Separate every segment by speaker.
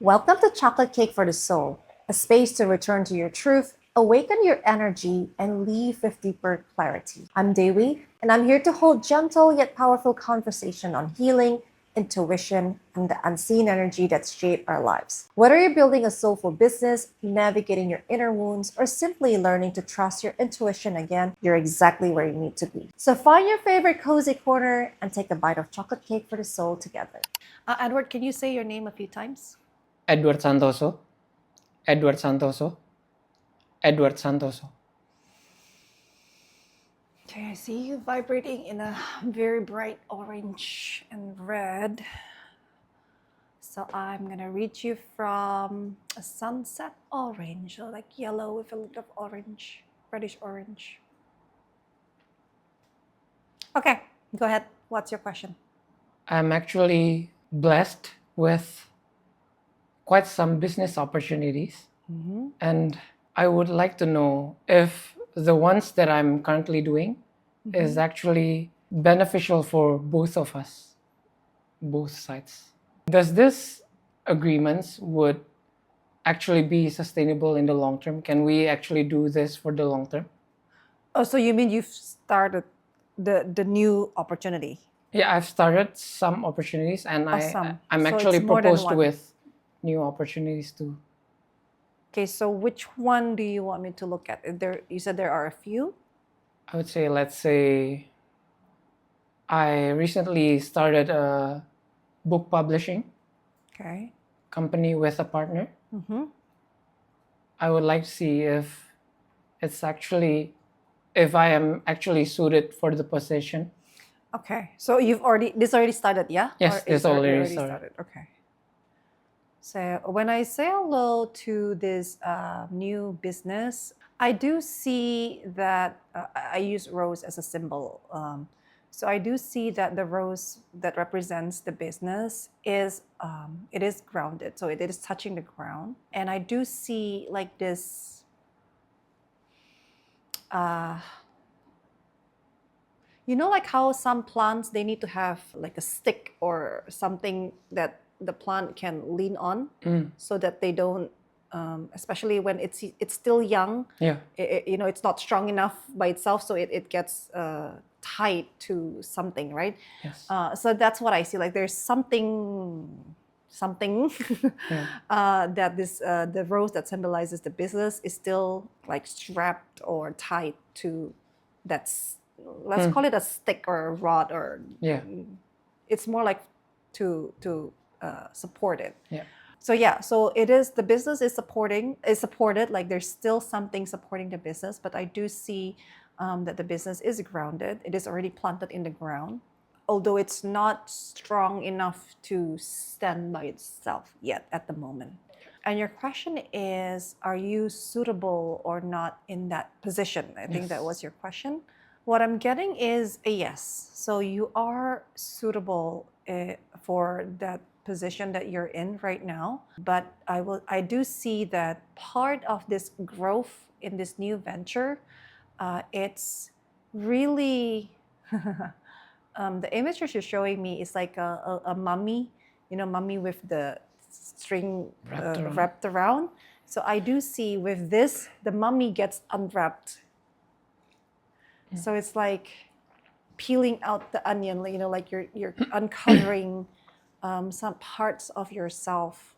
Speaker 1: Welcome to Chocolate Cake for the Soul, a space to return to your truth, awaken your energy, and leave with deeper clarity. I'm Dewi, and I'm here to hold gentle yet powerful conversation on healing, intuition, and the unseen energy that shape our lives. Whether you're building a soulful business, navigating your inner wounds, or simply learning to trust your intuition again, you're exactly where you need to be. So find your favorite cozy corner and take a bite of chocolate cake for the soul together. Edward, can you say your name a few times?
Speaker 2: Edward Santoso, Edward Santoso, Edward Santoso.
Speaker 1: Okay, I see you vibrating in a very bright orange and red. So I'm gonna read you from a sunset orange, so like yellow with a little of orange, reddish orange. Okay, go ahead. What's your question?
Speaker 2: I'm actually blessed with quite some business opportunities, and I would like to know if the ones that I'm currently doing is actually beneficial for both of us, both sides. Does this agreements would actually be sustainable in the long term? Can we actually do this for the long term?
Speaker 1: Oh, so you mean you've started the new opportunity?
Speaker 2: Yeah, I've started some opportunities, and
Speaker 1: Awesome.
Speaker 2: I'm
Speaker 1: So
Speaker 2: actually
Speaker 1: it's more than
Speaker 2: proposed
Speaker 1: one.
Speaker 2: with new opportunities too.
Speaker 1: Okay, so which one do you want me to look at? You said there are a few.
Speaker 2: I would say, let's say, I recently started a book publishing
Speaker 1: Okay.
Speaker 2: company with a partner. I would like to see if I am actually suited for the position.
Speaker 1: Okay, so this already started, yeah?
Speaker 2: Yes,
Speaker 1: Or
Speaker 2: this already started.
Speaker 1: Okay. So when I say hello to this new business, I do see that I use rose as a symbol. So I do see that the rose that represents the business is it is grounded, so it is touching the ground, and I do see like this. You know, like how some plants they need to have like a stick or something that the plant can lean on, so that they don't, especially when it's still young.
Speaker 2: Yeah.
Speaker 1: It's not strong enough by itself, so it gets tied to something, right?
Speaker 2: Yes.
Speaker 1: So that's what I see. Like there's something that this the rose that symbolizes the business is still like strapped or tied to that's let's call it a stick or a rod, or
Speaker 2: Yeah.
Speaker 1: it's more like to support it.
Speaker 2: Yeah.
Speaker 1: So it is, the business is supported, like there's still something supporting the business, but I do see that the business is grounded. It is already planted in the ground, although it's not strong enough to stand by itself yet at the moment. And your question is, are you suitable or not in that position? I think that was your question. What I'm getting is a yes. So you are suitable for that position that you're in right now. But I do see that part of this growth in this new venture, it's really the image that you're showing me is like a mummy, mummy with the string wrapped around. So I do see with this, the mummy gets unwrapped. So it's like peeling out the onion, like you're uncovering some parts of yourself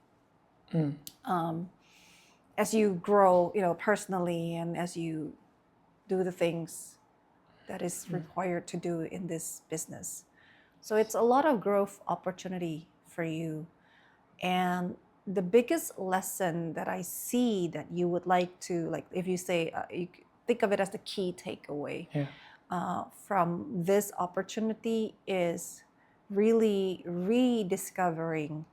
Speaker 1: as you grow, personally, and as you do the things that is required to do in this business. So it's a lot of growth opportunity for you. And the biggest lesson that I see that you would like to, like, if you say, you think of it as the key takeaway from this opportunity is really rediscovering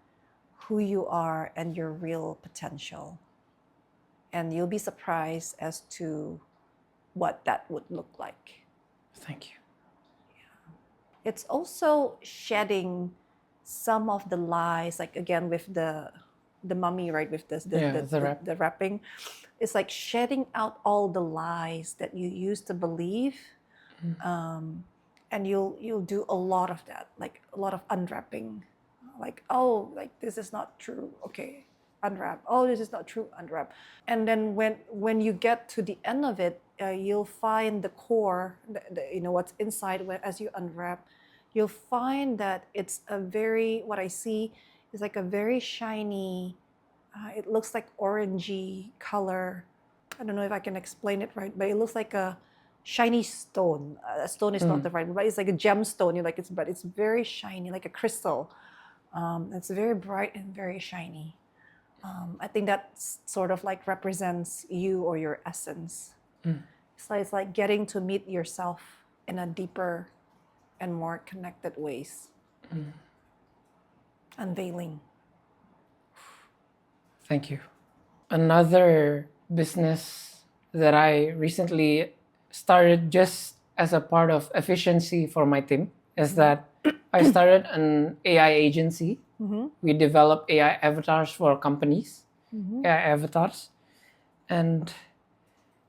Speaker 1: who you are and your real potential. And you'll be surprised as to what that would look like.
Speaker 2: Thank you.
Speaker 1: It's also shedding some of the lies, like again with the mummy, right? With the wrapping, it's like shedding out all the lies that you used to believe, and you'll do a lot of that, like a lot of unwrapping, like, oh, like this is not true. Okay, unwrap. Oh, this is not true, unwrap. And then when you get to the end of it, you'll find the core, what's inside. As you unwrap, you'll find that it's what I see is like a very shiny. It looks like orangey color. I don't know if I can explain it right, but it looks like a shiny stone. A stone is not the right word, but it's like a gemstone. But it's very shiny, like a crystal. It's very bright and very shiny. I think that sort of like represents you or your essence. It's like getting to meet yourself in a deeper and more connected ways. Unveiling.
Speaker 2: Thank you. Another business that I recently started just as a part of efficiency for my team is that I started an AI agency. We develop AI avatars for companies, AI avatars. And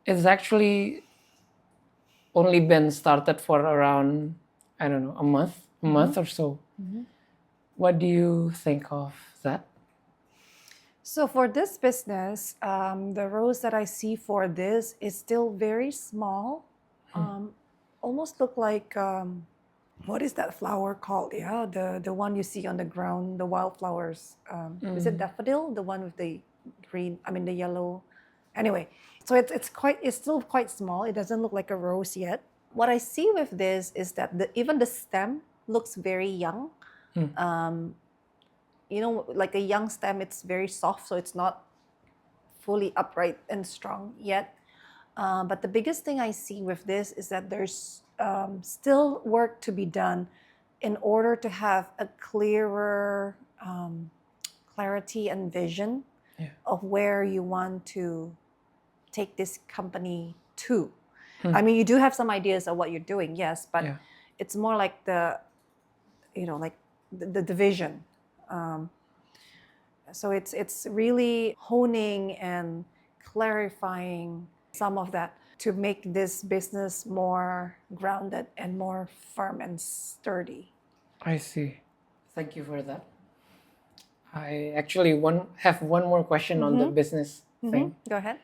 Speaker 2: it's actually only been started for around, I don't know, a month or so. What do you think of that?
Speaker 1: So for this business, the rose that I see for this is still very small. Almost look like, what is that flower called? Yeah, the one you see on the ground, the wildflowers. Is it daffodil? The one with the green, the yellow. Anyway, so it's still quite small. It doesn't look like a rose yet. What I see with this is that even the stem looks very young. Like a young stem, it's very soft, so it's not fully upright and strong yet. But the biggest thing I see with this is that there's still work to be done in order to have a clearer clarity and vision of where you want to take this company to. You do have some ideas of what you're doing, yes, but it's more like the vision. So it's really honing and clarifying some of that to make this business more grounded and more firm and sturdy.
Speaker 2: I see. Thank you for that. I actually have one more question on the business thing.
Speaker 1: Go ahead.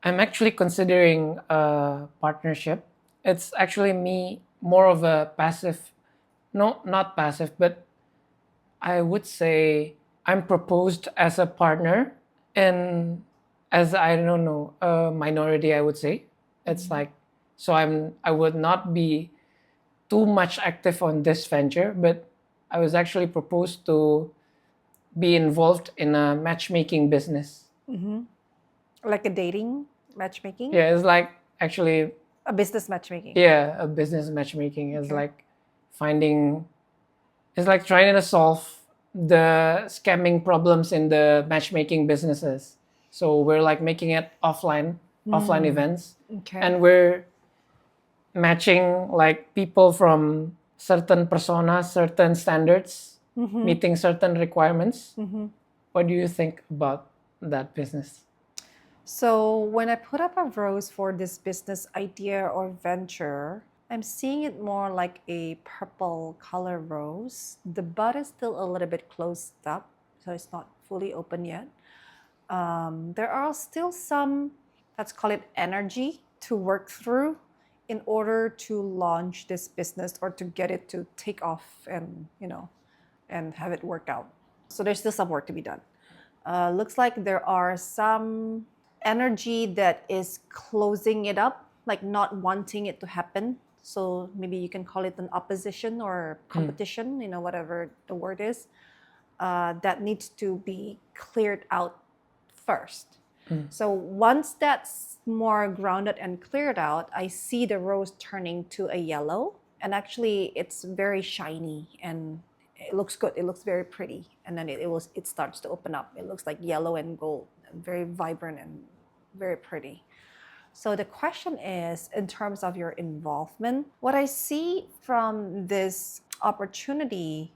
Speaker 2: I'm actually considering a partnership. It's actually me more of a passive, no, not passive, but I would say I'm proposed as a partner and as I don't know, a minority, I would say. It's like, so I would not be too much active on this venture, but I was actually proposed to be involved in a matchmaking business.
Speaker 1: Like a dating matchmaking?
Speaker 2: Yeah, it's like actually
Speaker 1: a business matchmaking.
Speaker 2: Yeah, a business matchmaking is like it's like trying to solve the scamming problems in the matchmaking businesses. So we're like making it offline events, and we're matching like people from certain personas, certain standards, meeting certain requirements. What do you think about that business?
Speaker 1: So when I put up a rose for this business idea or venture, I'm seeing it more like a purple color rose. The bud is still a little bit closed up, so it's not fully open yet. There are still some, let's call it energy, to work through in order to launch this business or to get it to take off and have it work out. So there's still some work to be done. Looks like there are some energy that is closing it up, like not wanting it to happen. So maybe you can call it an opposition or competition, whatever the word is, that needs to be cleared out first. So once that's more grounded and cleared out, I see the rose turning to a yellow. And actually, it's very shiny and it looks good. It looks very pretty. And then it starts to open up. It looks like yellow and gold, very vibrant and very pretty. So the question is, in terms of your involvement, what I see from this opportunity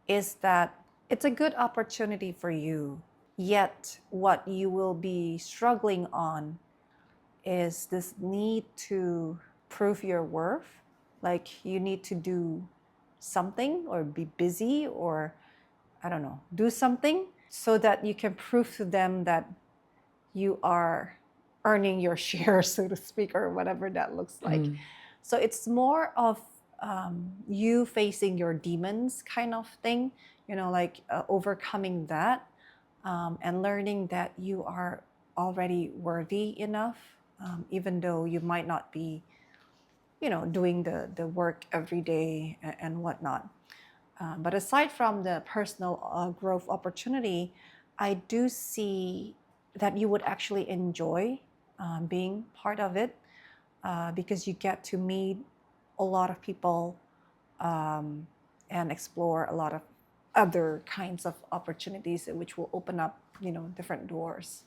Speaker 1: is that it's a good opportunity for you. Yet what you will be struggling on is this need to prove your worth. Like you need to do something or be busy or, I don't know, do something so that you can prove to them that you are earning your share, so to speak, or whatever that looks like. So it's more of you facing your demons kind of thing, like overcoming that, and learning that you are already worthy enough, even though you might not be, doing the work every day and whatnot. But aside from the personal growth opportunity, I do see that you would actually enjoy being part of it, because you get to meet a lot of people, and explore a lot of other kinds of opportunities, which will open up, different doors.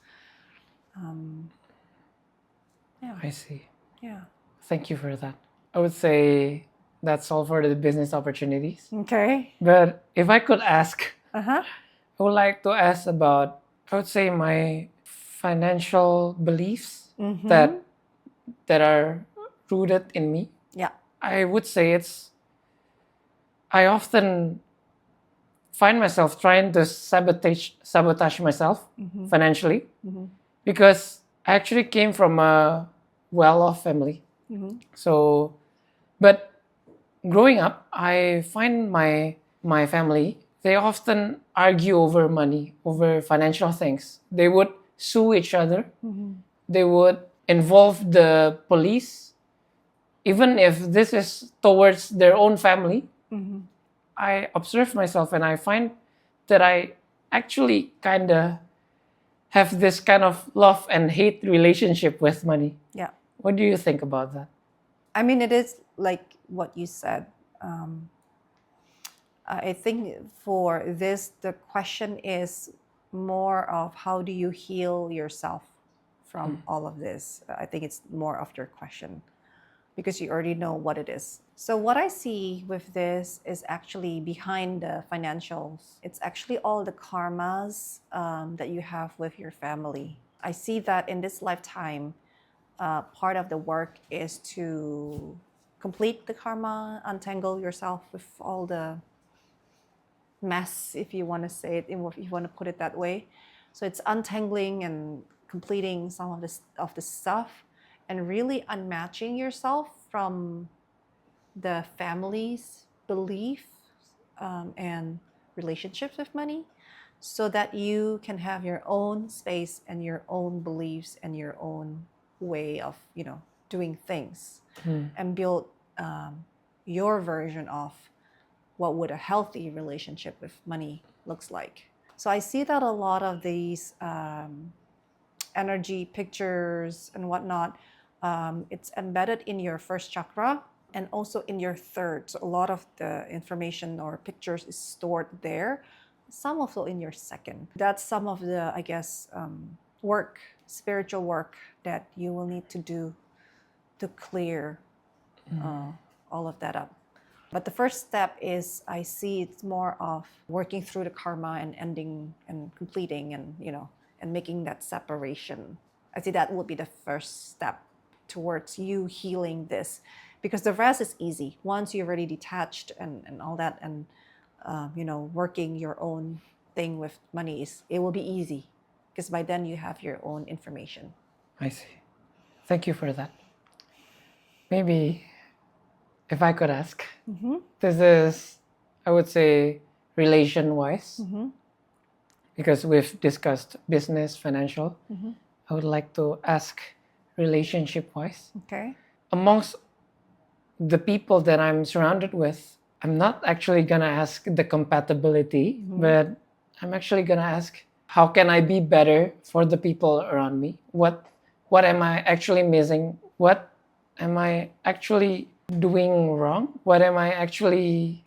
Speaker 1: Yeah.
Speaker 2: I see.
Speaker 1: Yeah.
Speaker 2: Thank you for that. I would say that's all for the business opportunities.
Speaker 1: Okay.
Speaker 2: But if I could ask,
Speaker 1: Uh-huh.
Speaker 2: I would like to ask about, I would say, my financial beliefs that are rooted in me.
Speaker 1: Yeah.
Speaker 2: I would say I often find myself trying to sabotage myself financially, because I actually came from a well-off family. So, but growing up, I find my family, they often argue over money, over financial things. They would sue each other. They would involve the police, even if this is towards their own family. I observe myself and I find that I actually kind of have this kind of love and hate relationship with money.
Speaker 1: Yeah.
Speaker 2: What do you think about that?
Speaker 1: I mean, it is like what you said. I think for this, the question is more of how do you heal yourself from all of this? I think it's more of your question, because you already know what it is. So what I see with this is actually behind the financials. It's actually all the karmas that you have with your family. I see that in this lifetime, part of the work is to complete the karma, untangle yourself with all the mess, if you want to say it, if you want to put it that way. So it's untangling and completing some of the stuff, and really unmatching yourself from the family's belief, and relationships with money, so that you can have your own space and your own beliefs and your own way of doing things, and build your version of what would a healthy relationship with money looks like. So I see that a lot of these energy pictures and whatnot, it's embedded in your first chakra and also in your third. So a lot of the information or pictures is stored there. Some also in your second. That's some of the, I guess, spiritual work that you will need to do to clear all of that up. But the first step is, I see it's more of working through the karma and ending and completing and, and making that separation. I see that would be the first step towards you healing this, because the rest is easy. Once you're already detached and all that, and, working your own thing with money, it will be easy, because by then you have your own information.
Speaker 2: I see. Thank you for that. Maybe if I could ask, this is, I would say, relation-wise, because we've discussed business, financial. I would like to ask relationship-wise.
Speaker 1: Okay.
Speaker 2: Amongst the people that I'm surrounded with, I'm not actually going to ask the compatibility, but I'm actually going to ask, how can I be better for the people around me? What am I actually missing? What am I actually doing wrong? What am I actually,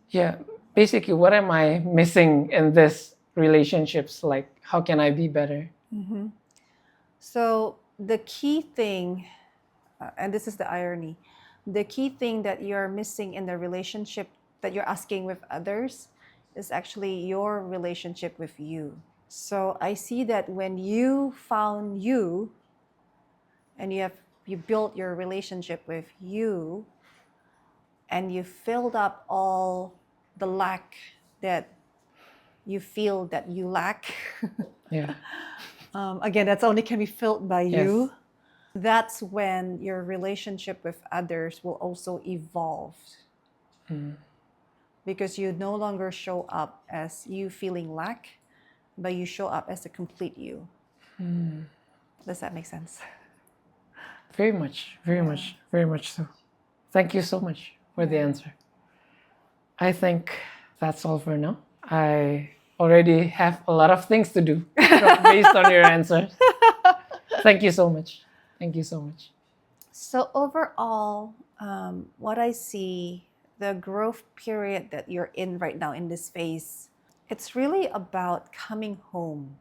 Speaker 2: basically, what am I missing in this relationships? Like, how can I be better?
Speaker 1: So the key thing, and this is the irony, the key thing that you're missing in the relationship that you're asking with others is actually your relationship with you. So I see that when you found you, and you built your relationship with you, and you filled up all the lack that you feel that you lack.
Speaker 2: Yeah.
Speaker 1: Again, that's only can be filled by
Speaker 2: Yes.
Speaker 1: you. That's when your relationship with others will also evolve. Because you no longer show up as you feeling lack, but you show up as a complete you. Does that make sense?
Speaker 2: Very much, very much, very much so. Thank you so much for the answer. I think that's all for now. I already have a lot of things to do based on your answers. Thank you so much. Thank you so much.
Speaker 1: So overall, what I see, the growth period that you're in right now in this phase, it's really about coming home.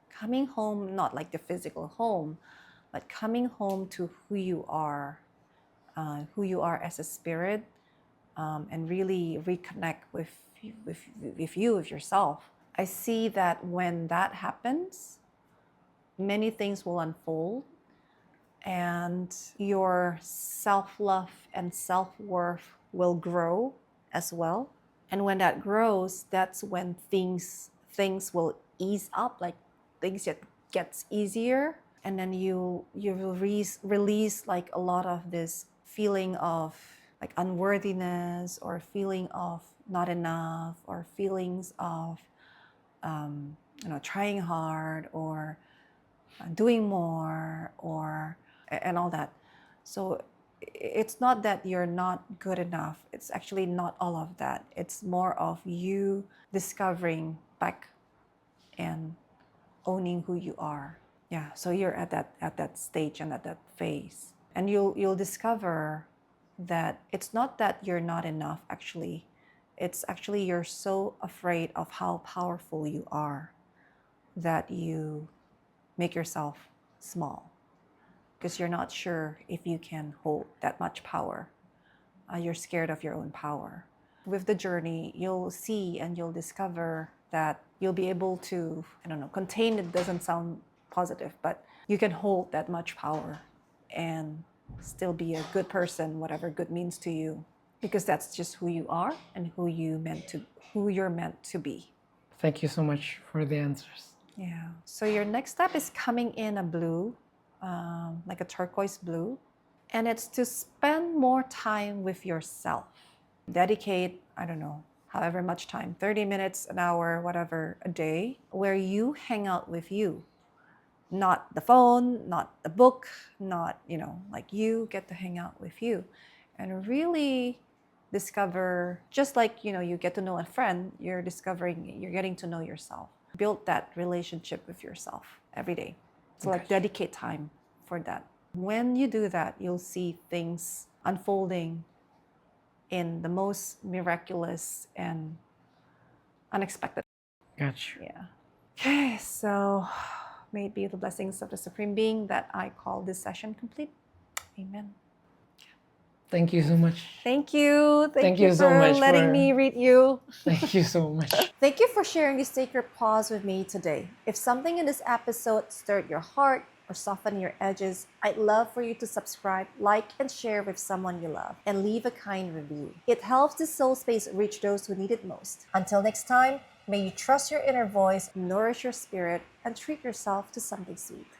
Speaker 1: Coming home, not like the physical home, but coming home to who you are as a spirit, and really reconnect with with yourself. I see that when that happens, many things will unfold, and your self-love and self-worth will grow as well. And when that grows, that's when things will ease up, like things gets easier, and then you will release like a lot of this feeling of like unworthiness, or feeling of not enough, or feelings of trying hard, or doing more, or and all that. So it's not that you're not good enough. It's actually not all of that. It's more of you discovering back and owning who you are. Yeah, so you're at that stage and at that phase. And you'll discover that it's not that you're not enough actually. It's actually you're so afraid of how powerful you are that you make yourself small, because you're not sure if you can hold that much power. You're scared of your own power. With the journey, you'll see and you'll discover that you'll be able to, contain it doesn't sound positive, but you can hold that much power and still be a good person, whatever good means to you, because that's just who you are and who you're meant to be.
Speaker 2: Thank you so much for the answers.
Speaker 1: Yeah. So your next step is coming in a blue, like a turquoise blue. And it's to spend more time with yourself. Dedicate, however much time, 30 minutes, an hour, whatever, a day, where you hang out with you. Not the phone, not the book, not, like you get to hang out with you. And really discover, just like, you get to know a friend, you're getting to know yourself. Build that relationship with yourself every day. So like dedicate time for that. When you do that, you'll see things unfolding in the most miraculous and unexpected.
Speaker 2: Gotcha.
Speaker 1: Yeah. Okay, so may it be the blessings of the Supreme Being that I call this session complete. Amen.
Speaker 2: Thank you so much.
Speaker 1: Thank you.
Speaker 2: Thank you so
Speaker 1: for
Speaker 2: much
Speaker 1: letting me read you.
Speaker 2: Thank you so much.
Speaker 1: Thank you for sharing this sacred pause with me today. If something in this episode stirred your heart or softened your edges, I'd love for you to subscribe, like, and share with someone you love, and leave a kind review. It helps this soul space reach those who need it most. Until next time, may you trust your inner voice, nourish your spirit, and treat yourself to something sweet.